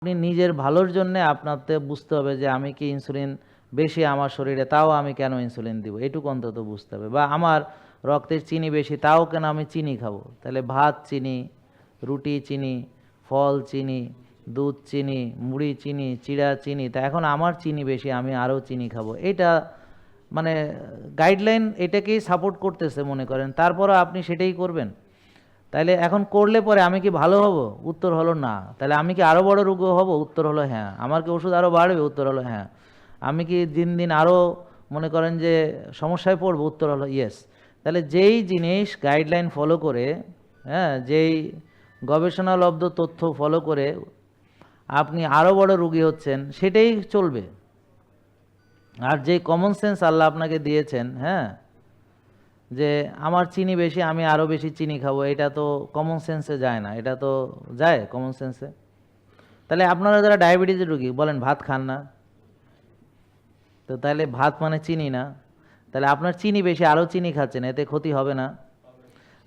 আপনি নিজের ভালোর জন্যে আপনাকে বুঝতে হবে যে আমি কি ইনসুলিন বেশি আমার শরীরে, তাও আমি কেন ইনসুলিন দিব, এটুকু অন্তত বুঝতে হবে। বা আমার রক্তের চিনি বেশি, তাও কেন আমি চিনি খাবো। তাহলে ভাত চিনি, রুটি চিনি, ফল চিনি, দুধ চিনি, মুড়ি চিনি, চিড়া চিনি, তা এখন আমার চিনি বেশি, আমি আরও চিনি খাবো। এটা মানে গাইডলাইন এটাকেই সাপোর্ট করতেছে মনে করেন, তারপরও আপনি সেটাই করবেন। তাইলে এখন করলে পরে আমি কি ভালো হব? উত্তর হলো না। তাহলে আমি কি আরও বড় রোগী হব? উত্তর হলো হ্যাঁ। আমার কি ওষুধ আরও বাড়বে? উত্তর হলো হ্যাঁ। আমি কি দিন দিন আরও মনে করেন যে সমস্যায় পড়ব? উত্তর হলো ইয়েস। তাহলে যেই জিনিস গাইডলাইন ফলো করে, হ্যাঁ, যেই গবেষণালব্ধ তথ্য ফলো করে আপনি আরও বড় রোগী হচ্ছেন, সেটাই চলবে। আর যেই কমন সেন্স আল্লাহ আপনাকে দিয়েছেন, হ্যাঁ, যে আমার চিনি বেশি, আমি আরও বেশি চিনি খাবো, এটা তো কমন সেন্সে যায় না। এটা তো যায় কমন সেন্সে? তাহলে আপনারা যারা ডায়াবেটিসের রোগী বলেন ভাত খান না, তো তাহলে ভাত মানে চিনি না, তাহলে আপনার চিনি বেশি, আরও চিনি খাচ্ছেন, এতে ক্ষতি হবে না?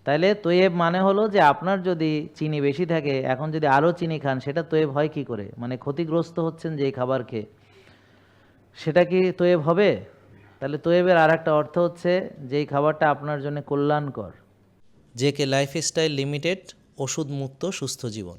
তাইলে তৈয়েব মানে হলো যে আপনার যদি চিনি বেশি থাকে, এখন যদি আরও চিনি খান, সেটা তৈয়েব হয় কি করে? মানে ক্ষতিগ্রস্ত হচ্ছেন যেই খাবার খেয়ে, সেটা কি তৈয়েব হবে? তাহলে তৈয়েবের আর একটা অর্থ হচ্ছে যেই খাবারটা আপনার জন্য কল্যাণকর। জেকে লাইফস্টাইল লিমিটেড, ওষুধ মুক্ত সুস্থ জীবন।